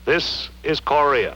This is Korea.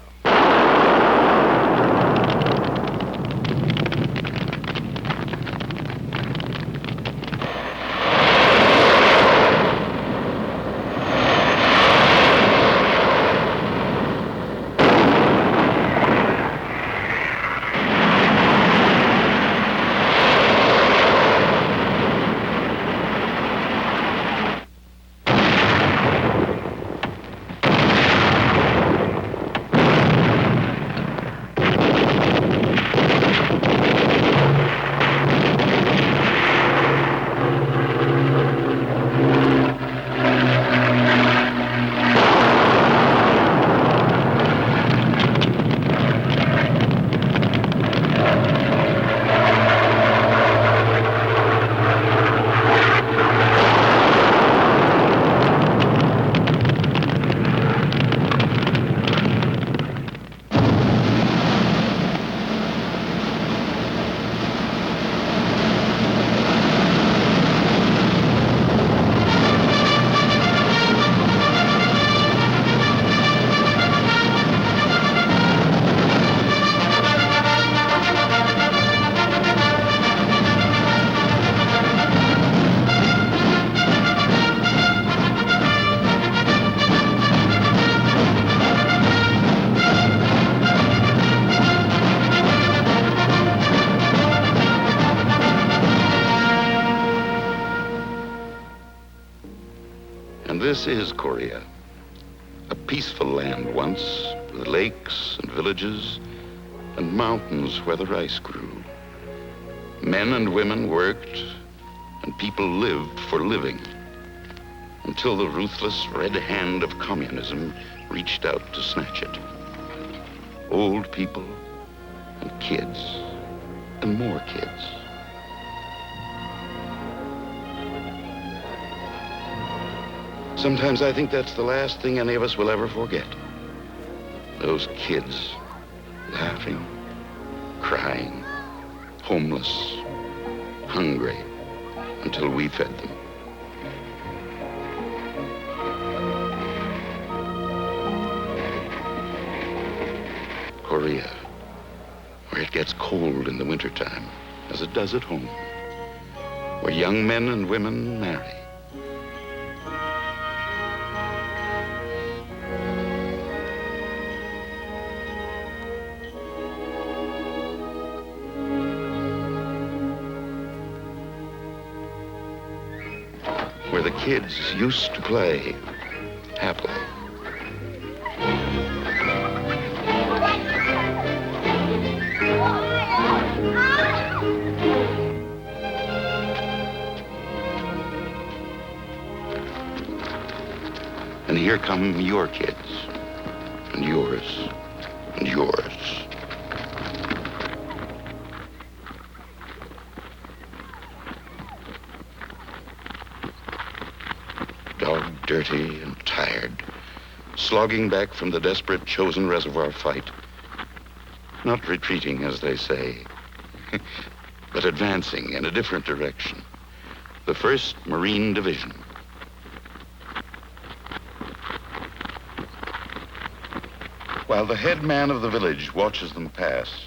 This is Korea, a peaceful land once, with lakes and villages and mountains where the rice grew. Men and women worked, and people lived for living, until the ruthless red hand of communism reached out to snatch it. Old people and kids and more kids. Sometimes I think that's the last thing any of us will ever forget. Those kids laughing, crying, homeless, hungry, until we fed them. Korea, where it gets cold in the wintertime, as it does at home, where young men and women marry. Where the kids used to play happily. And here come your kids, and yours, and yours. Dog dirty and tired, slogging back from the desperate Chosin Reservoir fight. Not retreating, as they say, but advancing in a different direction. The 1st Marine Division. While the head man of the village watches them pass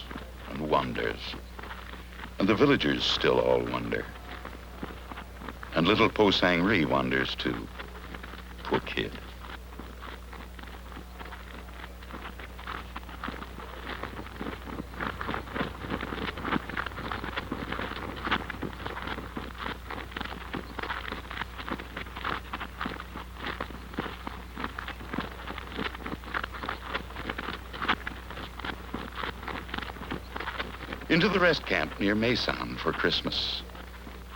and wonders. And the villagers still all wonder. And little Po Sang-ri wonders too. Poor kid. Into the rest camp near Mason for Christmas.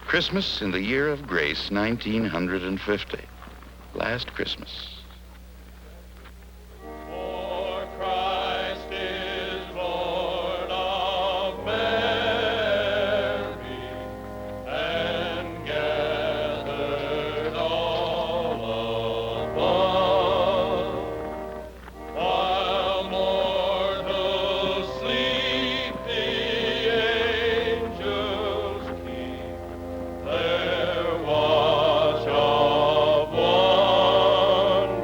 Christmas in the year of grace, 1950. Last Christmas. There was a one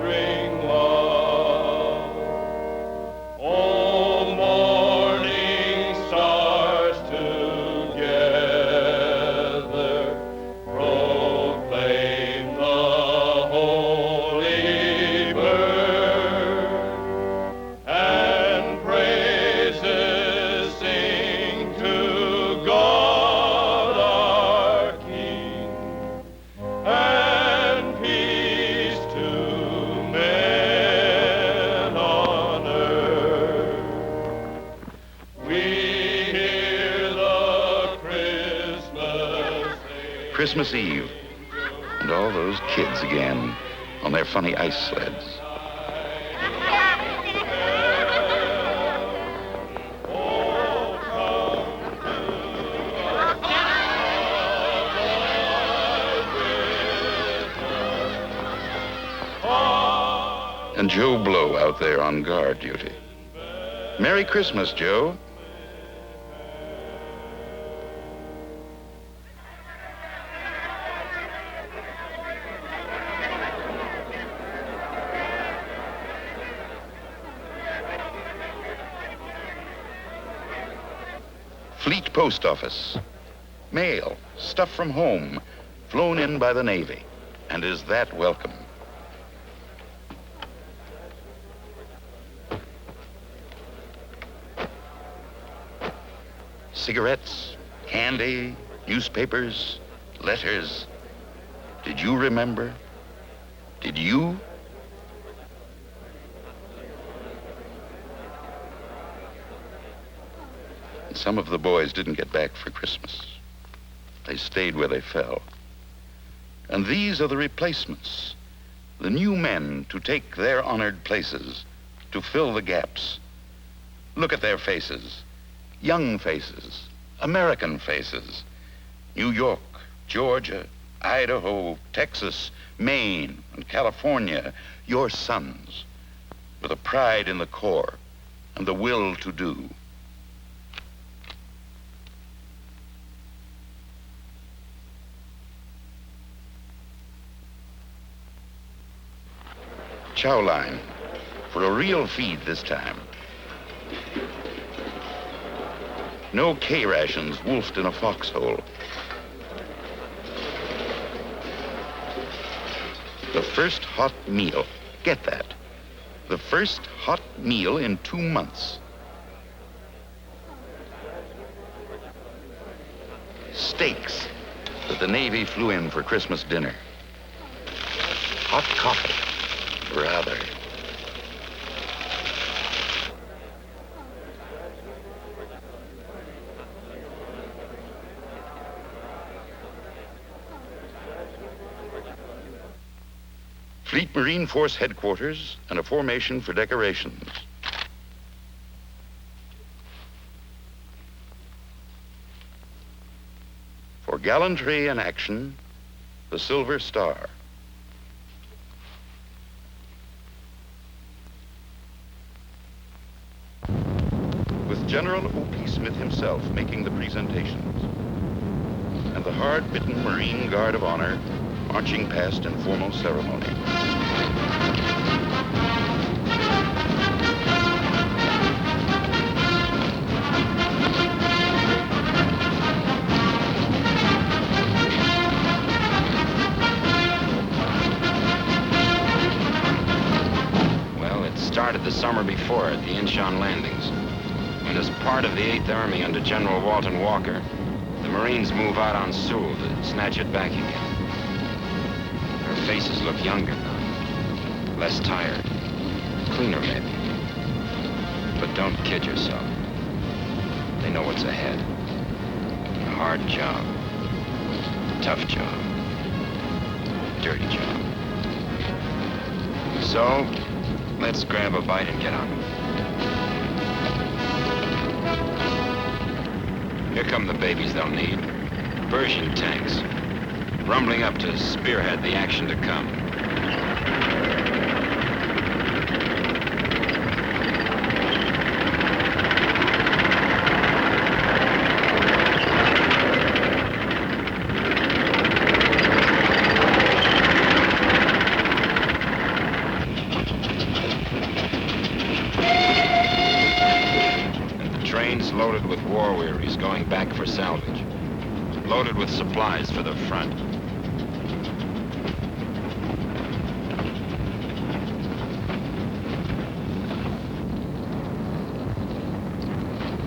Christmas Eve, and all those kids again on their funny ice sleds. And Joe Blow out there on guard duty. Merry Christmas, Joe. Fleet Post Office. Mail, stuff from home, flown in by the Navy. And is that welcome? Cigarettes, candy, newspapers, letters. Did you remember? Did you? Some of the boys didn't get back for Christmas. They stayed where they fell. And these are the replacements, the new men to take their honored places, to fill the gaps. Look at their faces. Young faces, American faces, New York, Georgia, Idaho, Texas, Maine, and California, your sons, with a pride in the core and the will to do. Chow line, for a real feed this time. No K-rations wolfed in a foxhole. The first hot meal, get that. The first hot meal in 2 months. Steaks that the Navy flew in for Christmas dinner. Hot coffee, rather. Fleet Marine Force headquarters and a formation for decorations. For gallantry and action, the Silver Star. With General O.P. Smith himself making the presentations, and the hard-bitten Marine Guard of Honor marching past in formal ceremony. Well, it started the summer before at the Incheon landings, when as part of the 8th Army under General Walton Walker, the Marines move out on Sewell to snatch it back again. Their faces look younger now, less tired, cleaner maybe. But don't kid yourself. They know what's ahead. A hard job, tough job, dirty job. So, let's grab a bite and get on. Here come the babies they'll need. Pershing tanks, rumbling up to spearhead the action to come. Loaded with war wearies going back for salvage. Loaded with supplies for the front.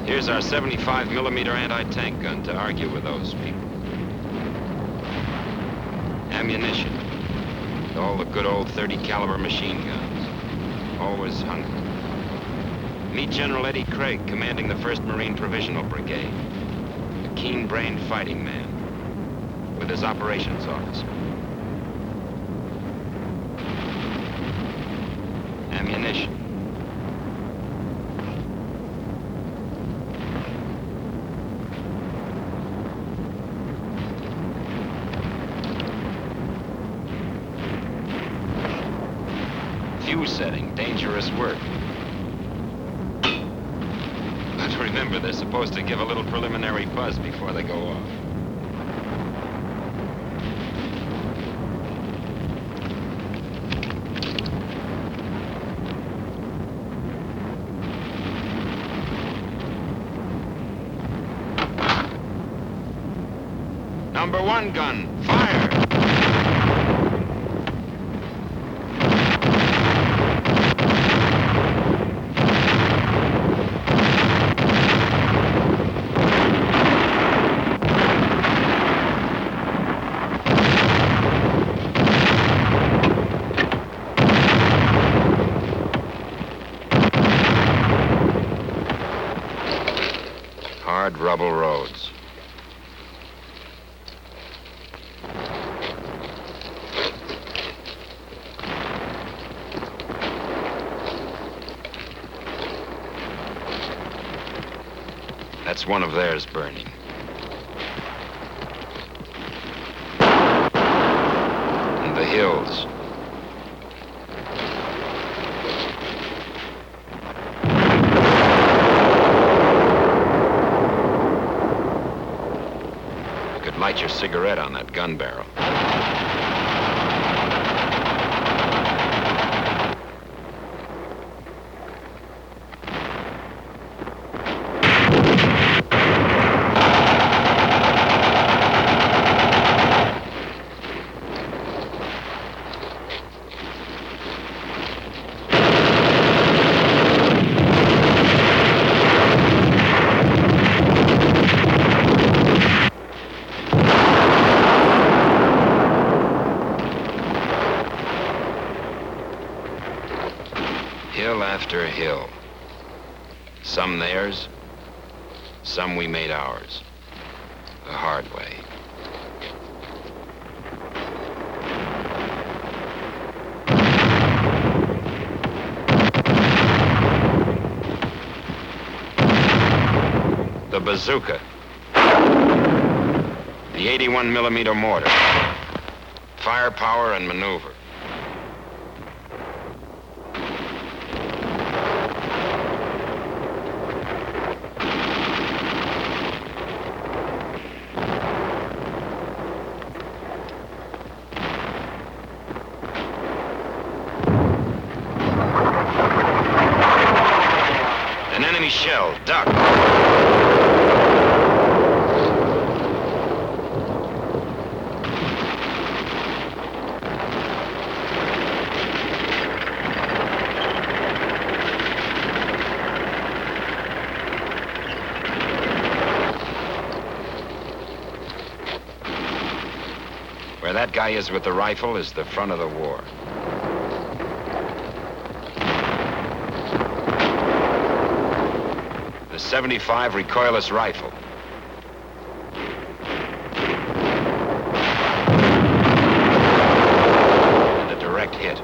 Here's our 75mm anti-tank gun to argue with those people. Ammunition. And all the good old 30 caliber machine guns. Always hungry. Meet General Eddie Craig, commanding the 1st Marine Provisional Brigade. A keen-brained fighting man. with his operations officer. Ammunition. Fuse setting, dangerous work. But remember, they're supposed to give a little preliminary buzz before they go off. Number 1 gun, fire! Hard rubble roads. That's one of theirs burning. And the hills. You could light your cigarette on that gun barrel. Hill after hill. Some theirs, some we made ours. The hard way. The bazooka. The 81mm mortar. Firepower and maneuver. An enemy shell, duck. Where that guy is with the rifle is the front of the war. The .75 recoilless rifle. And a direct hit.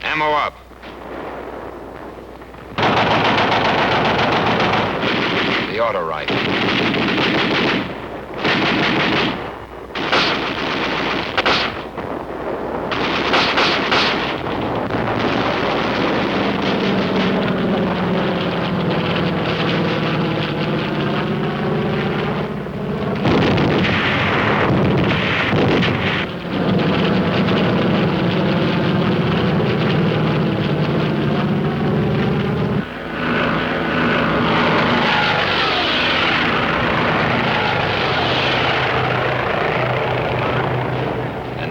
Ammo up. The auto rifle.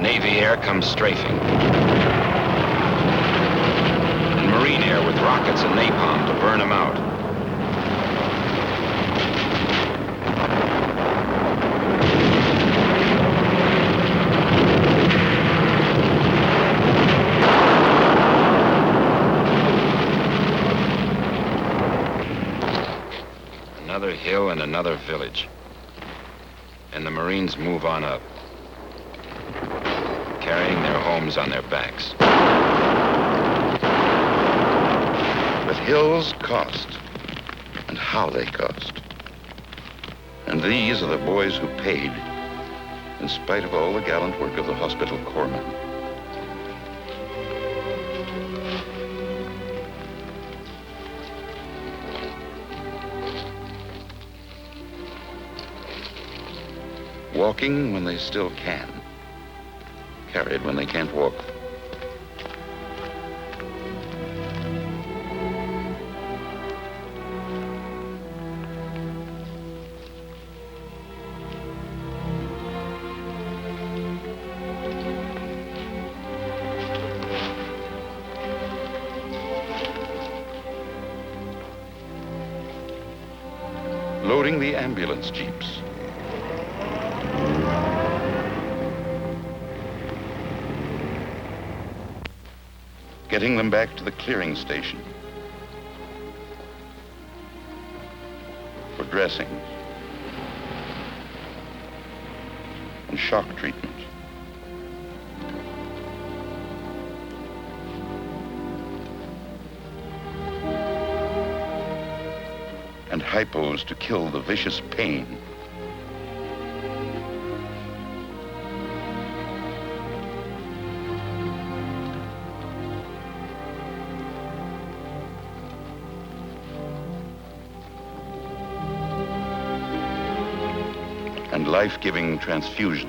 Navy air comes strafing. And Marine air with rockets and napalm to burn them out. another village. And the Marines move on up, carrying their homes on their backs. But hills cost, and how they cost. And these are the boys who paid, in spite of all the gallant work of the hospital corpsmen. Walking when they still can. Carried when they can't walk. Loading the ambulance jeeps. Getting them back to the clearing station for dressings and shock treatment. And hypos to kill the vicious pain. And life-giving transfusions.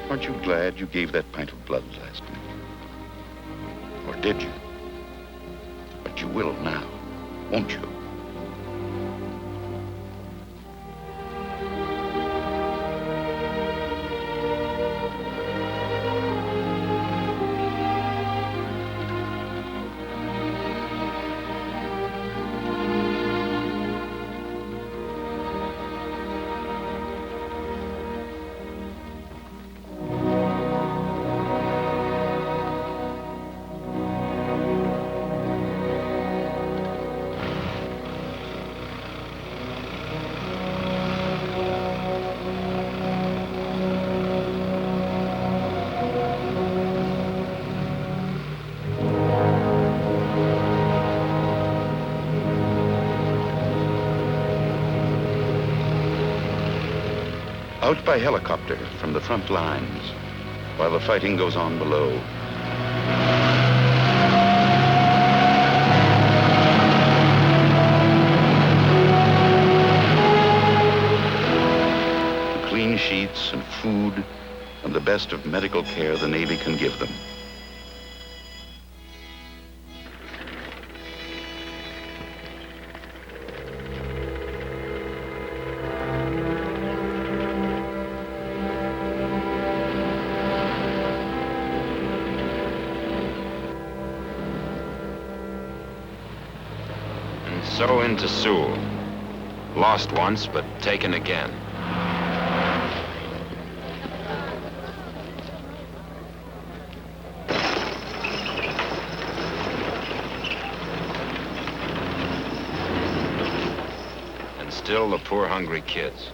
Aren't you glad you gave that pint of blood last week? Or did you? But you will now, won't you? Out by helicopter from the front lines, while the fighting goes on below. Clean sheets and food and the best of medical care the Navy can give them. So into Sewell. Lost once, but taken again. And still the poor hungry kids.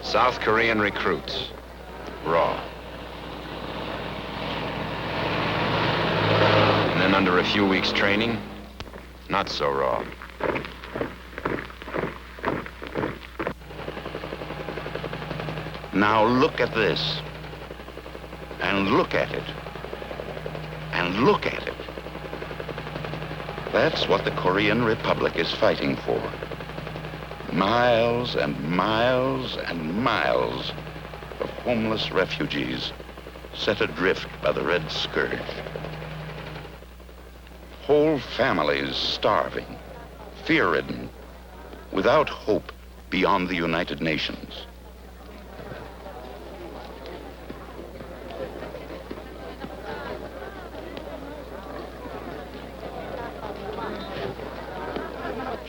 South Korean recruits, raw. And then under a few weeks' training, not so raw. Now look at this, and look at it, and look at it. That's what the Korean Republic is fighting for. Miles and miles and miles of homeless refugees set adrift by the Red Scourge. Whole families starving, fear-ridden, without hope beyond the United Nations.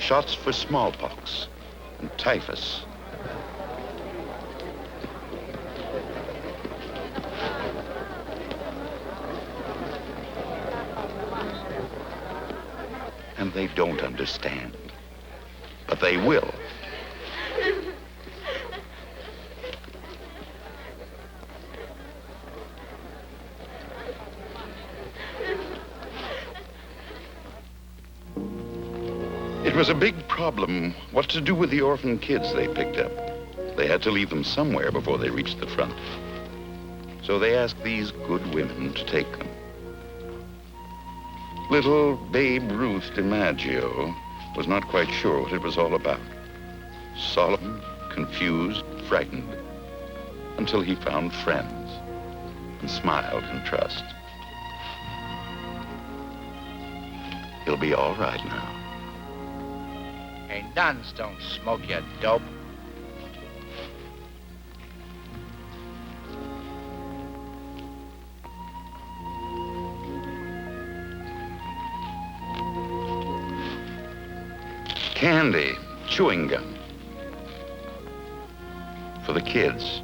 shots for smallpox and typhus. And they don't understand, but they will. It was a big problem what to do with the orphan kids they picked up. They had to leave them somewhere before they reached the front. So they asked these good women to take them. Little Babe Ruth DiMaggio was not quite sure what it was all about. Solemn, confused, frightened, until he found friends and smiled in trust. He'll be all right now. Hey, nuns don't smoke, you dope. Candy, chewing gum. For the kids.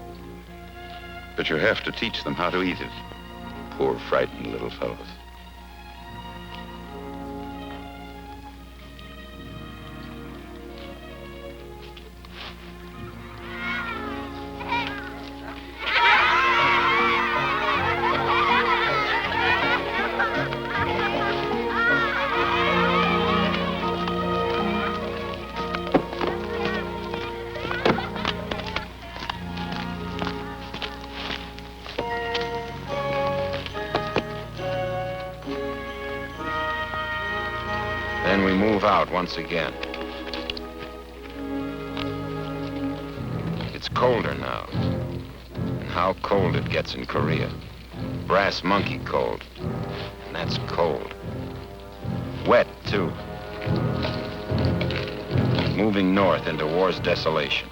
But you have to teach them how to eat it. Poor, frightened little fellows. Then we move out once again. It's colder now. And how cold it gets in Korea. Brass monkey cold. And that's cold. Wet, too. Moving north into war's desolation.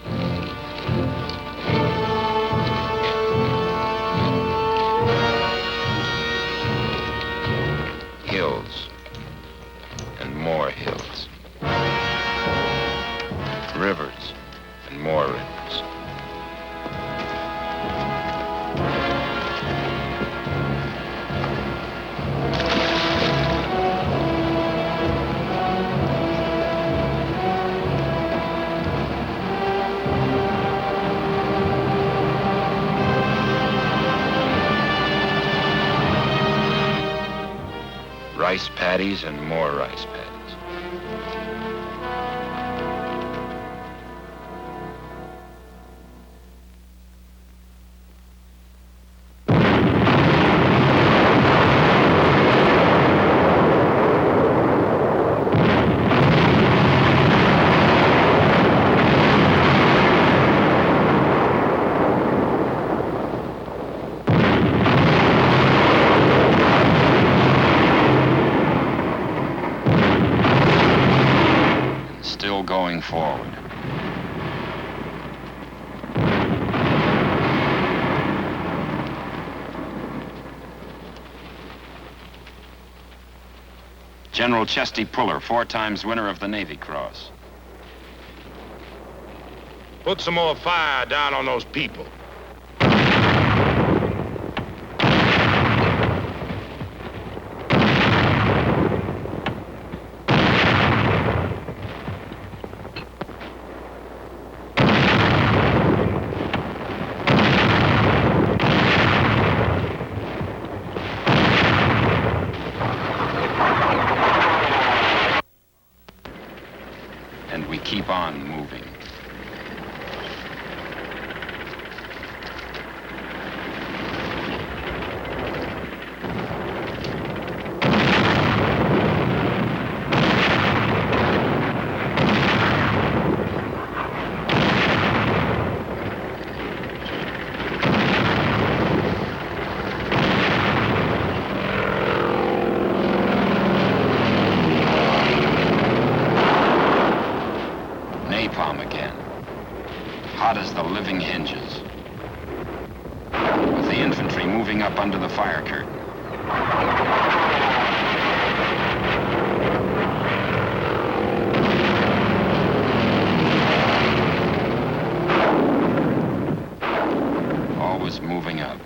Hills. And more hills. Rivers and more rivers. Rice paddies and more rice paddies. Still going forward. General Chesty Puller, 4 times winner of the Navy Cross. Put some more fire down on those people. And we keep on moving. Napalm again. Hot as the living hinges. With the infantry moving up under the fire curtain. was moving up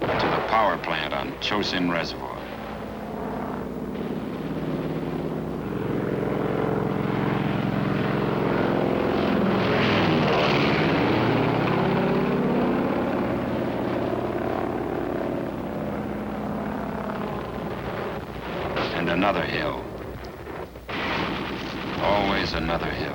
to the power plant on Chosin Reservoir. And another hill. Always another hill.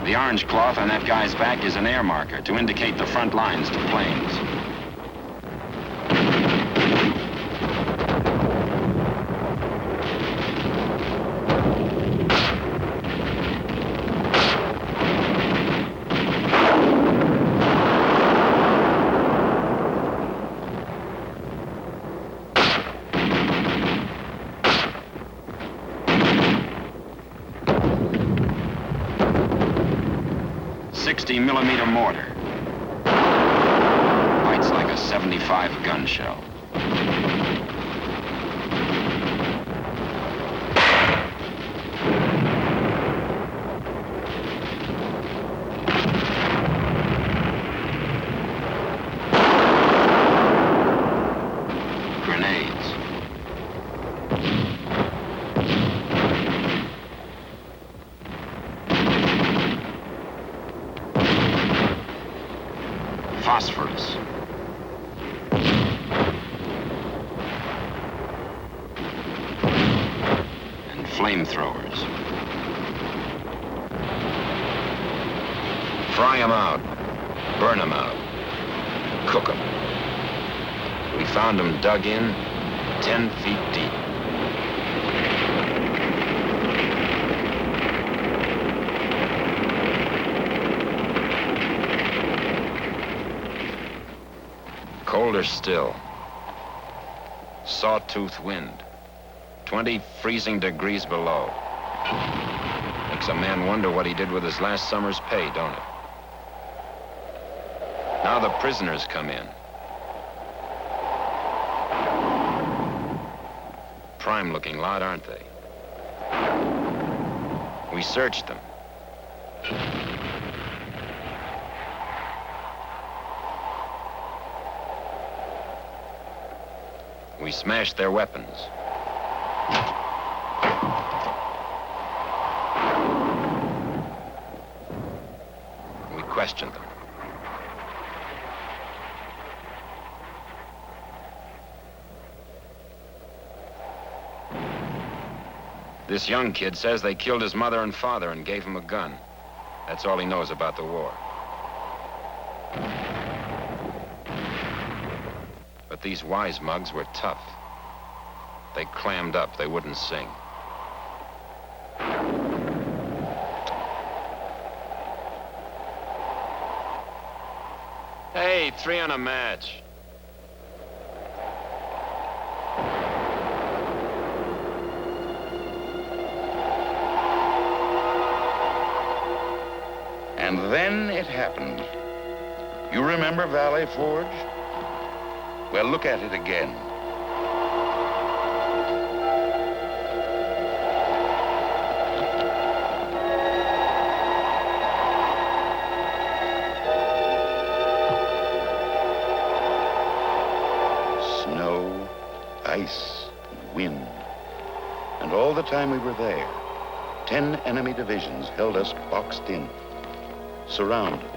The orange cloth on that guy's back is an air marker to indicate the front lines to planes. .60-millimeter mortar. Bites like a 75 gun shell. Grenades. Phosphorus. And flamethrowers. Fry them out. Burn them out. Cook them. We found them dug in 10 feet deep. Colder still. Sawtooth wind. 20 freezing degrees below. Makes a man wonder what he did with his last summer's pay, don't it? Now the prisoners come in. Prime-looking lot, aren't they? We searched them. We smashed their weapons. We questioned them. This young kid says they killed his mother and father and gave him a gun. That's all he knows about the war. But these wise mugs were tough. They clammed up, they wouldn't sing. Hey, 3 on a match. And then it happened. You remember Valley Forge? Well, look at it again. Snow, ice, and wind. And all the time we were there, 10 enemy divisions held us boxed in, surrounded,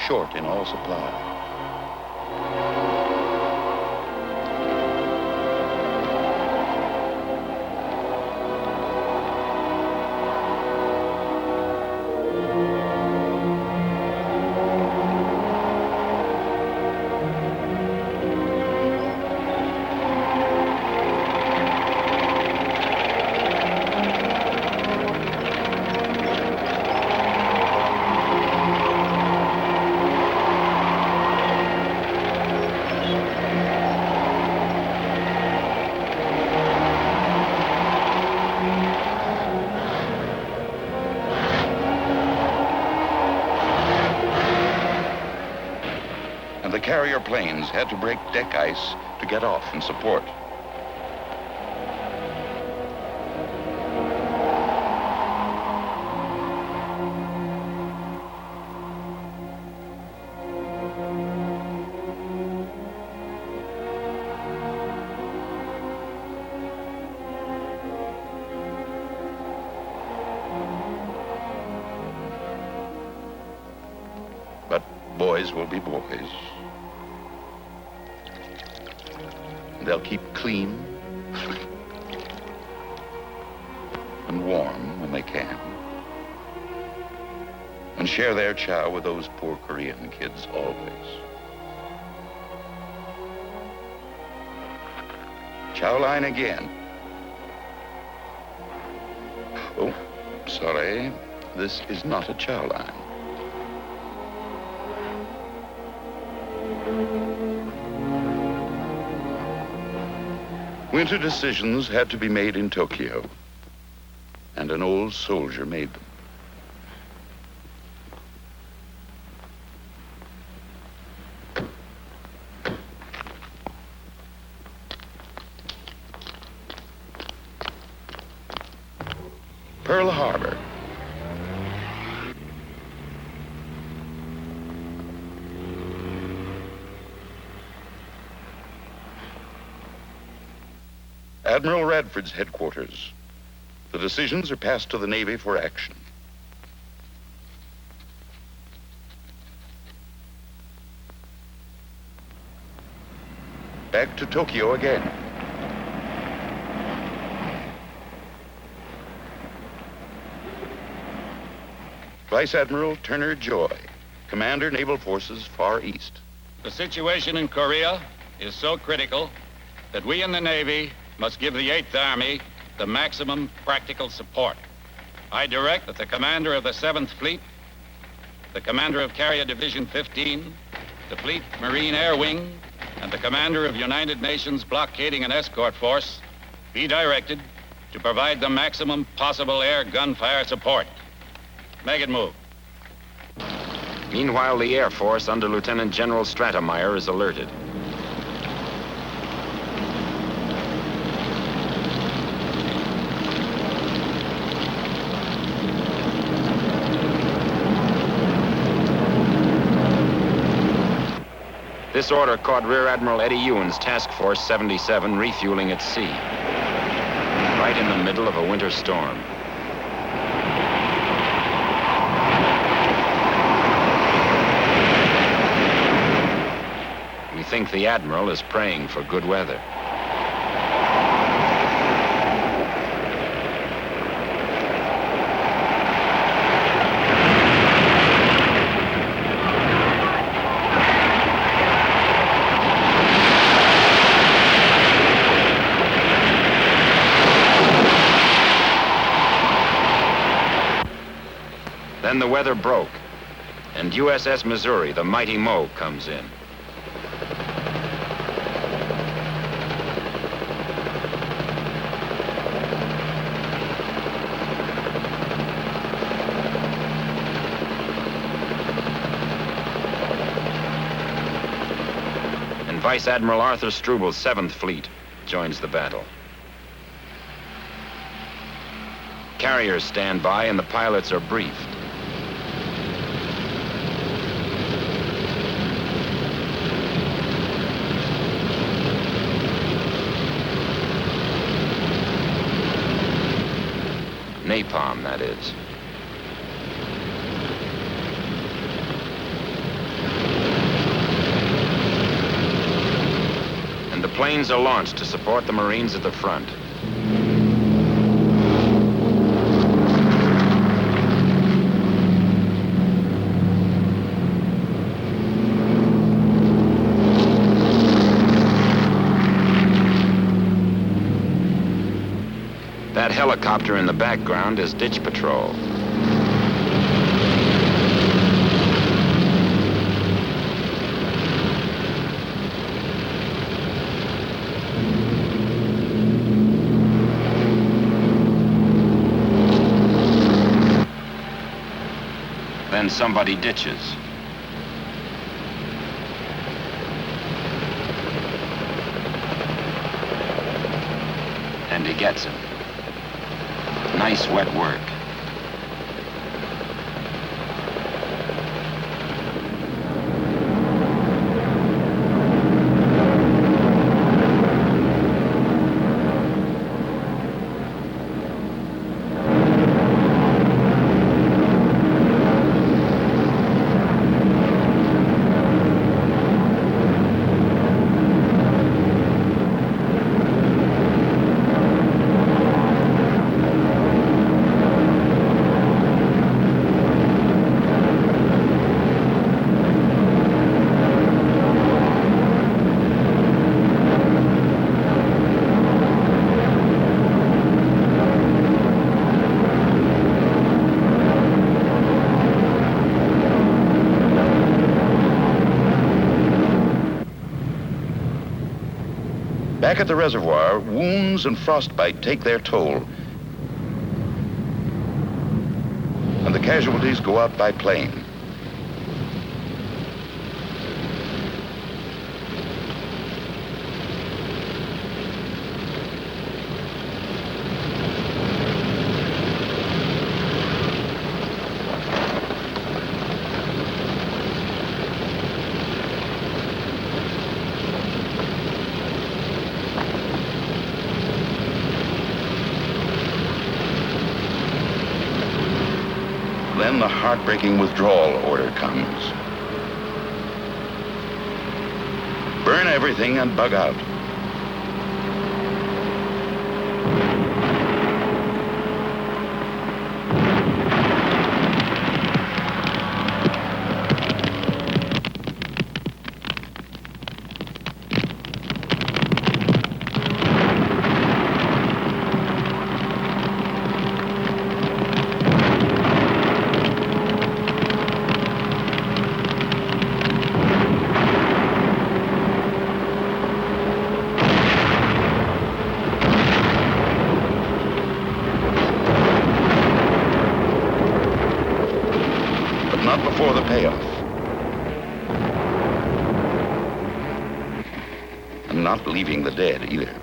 short in all supply. and the carrier planes had to break deck ice to get off and support. But boys will be boys. They'll keep clean and warm when they can, and share their chow with those poor Korean kids always. Chow line again. Oh, sorry. This is not a chow line. Winter decisions had to be made in Tokyo, and an old soldier made them. Pearl Harbor. Admiral Radford's headquarters. The decisions are passed to the Navy for action. Back to Tokyo again. Vice Admiral Turner Joy, Commander, Naval Forces, Far East. The situation in Korea is so critical that we in the Navy must give the 8th Army the maximum practical support. I direct that the commander of the 7th Fleet, the commander of Carrier Division 15, the Fleet Marine Air Wing, and the commander of United Nations Blockading and Escort Force be directed to provide the maximum possible air gunfire support. Make it move. Meanwhile, the Air Force under Lieutenant General Stratemeyer is alerted. This order caught Rear Admiral Eddie Ewan's Task Force 77 refueling at sea, right in the middle of a winter storm. We think the Admiral is praying for good weather. Then the weather broke, and USS Missouri, the mighty Mo, comes in. And Vice Admiral Arthur Struble's 7th Fleet joins the battle. Carriers stand by and the pilots are briefed. Napalm, that is. And the planes are launched to support the Marines at the front. That helicopter in the background is ditch patrol. Then somebody ditches. gets him. Nice wet work. Back at the reservoir, wounds and frostbite take their toll. And the casualties go out by plane. Then the heartbreaking withdrawal order comes. Burn everything and bug out. Not before the payoff. And not leaving the dead either.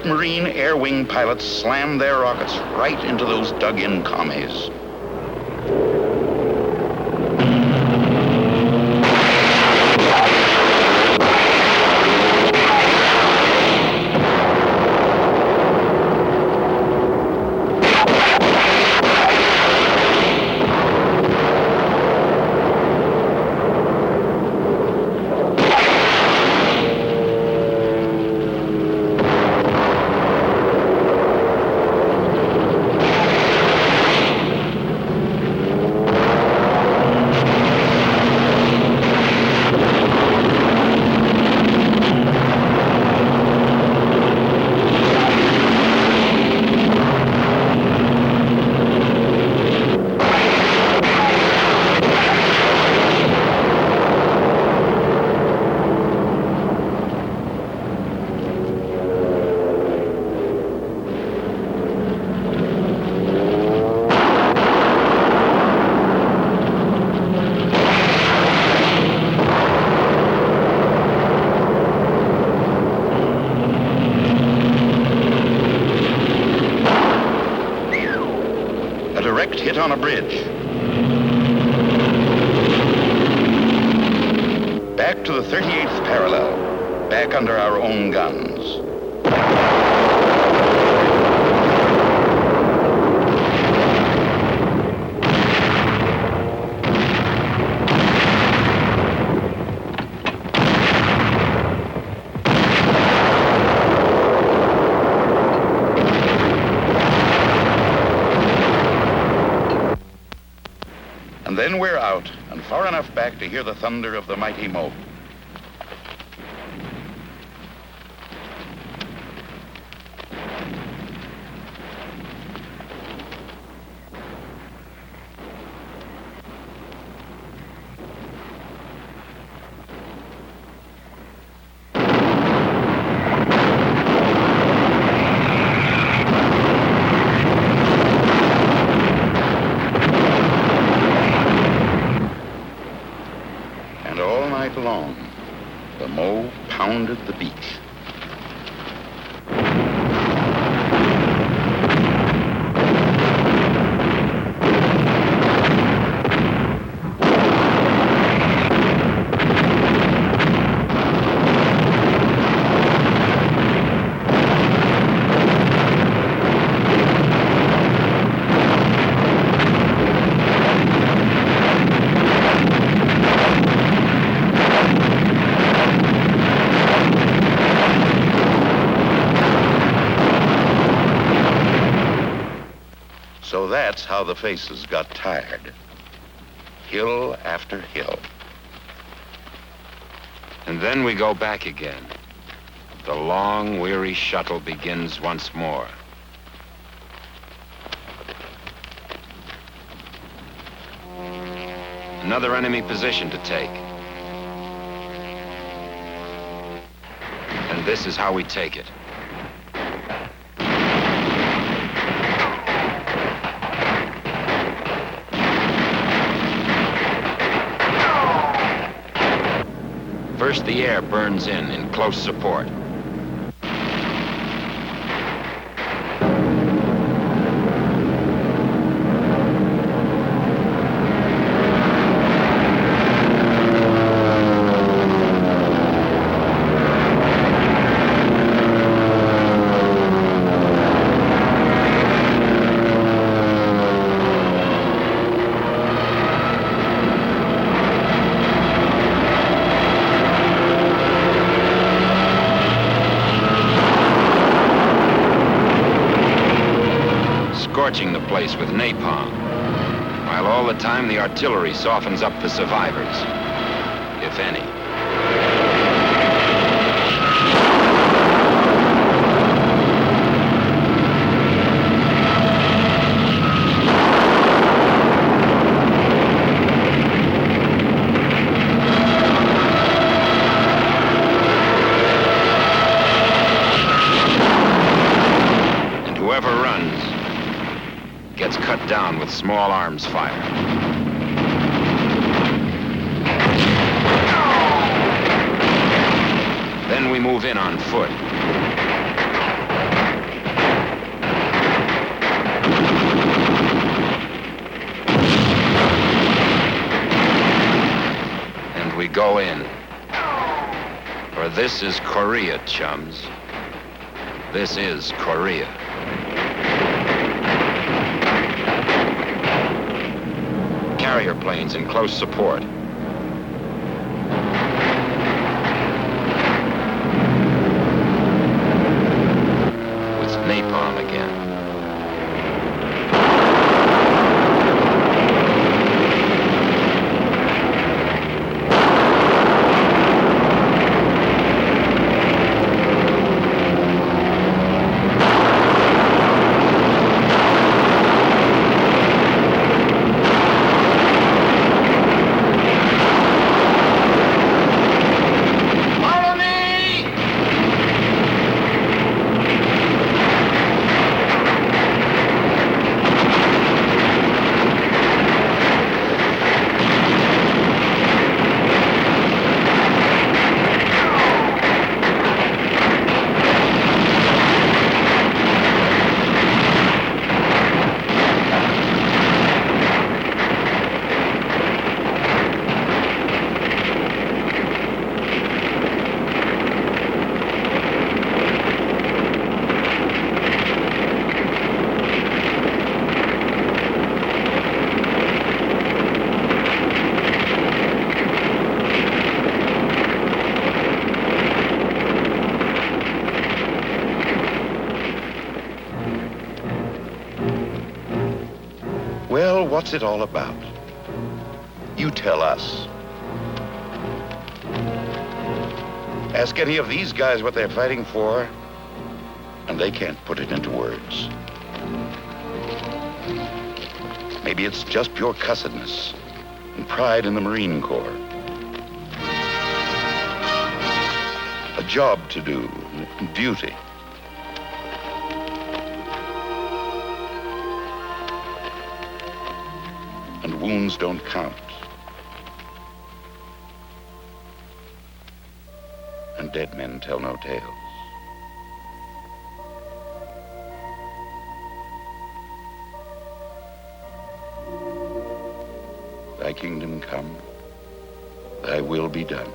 first Marine Air Wing pilots slammed their rockets right into those dug-in commies. Hit on a bridge. Back to the 38th parallel, back under our own guns. And then we're out, and far enough back to hear the thunder of the mighty moat. Long, the Mo pounded the beach. So that's how the faces got tired. Hill after hill. And then we go back again. The long, weary shuttle begins once more. Another enemy position to take. And this is how we take it. First, the air burns in close support. Scorching the place with napalm, while all the time the artillery softens up the survivors, if any. And whoever runs gets cut down with small arms fire. Then we move in on foot. go in. For this is Korea, chums. This is Korea. Carrier planes in close support. It's napalm again. Well, what's it all about? You tell us. Ask any of these guys what they're fighting for, and they can't put it into words. Maybe it's just pure cussedness and pride in the Marine Corps. A job to do, duty. And wounds don't count. And dead men tell no tales. Thy kingdom come, thy will be done.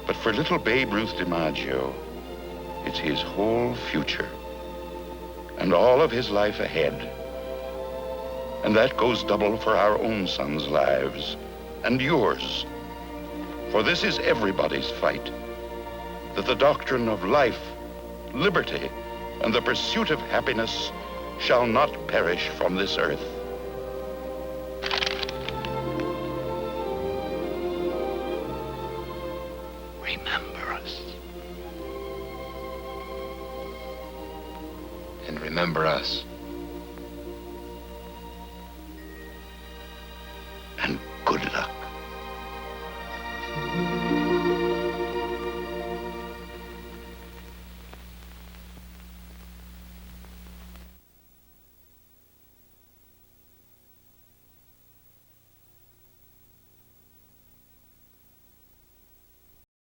But for little Babe Ruth DiMaggio, it's his whole future and all of his life ahead. And that goes double for our own sons' lives and yours. For this is everybody's fight, that the doctrine of life, liberty, and the pursuit of happiness shall not perish from this earth. Remember us. And remember us.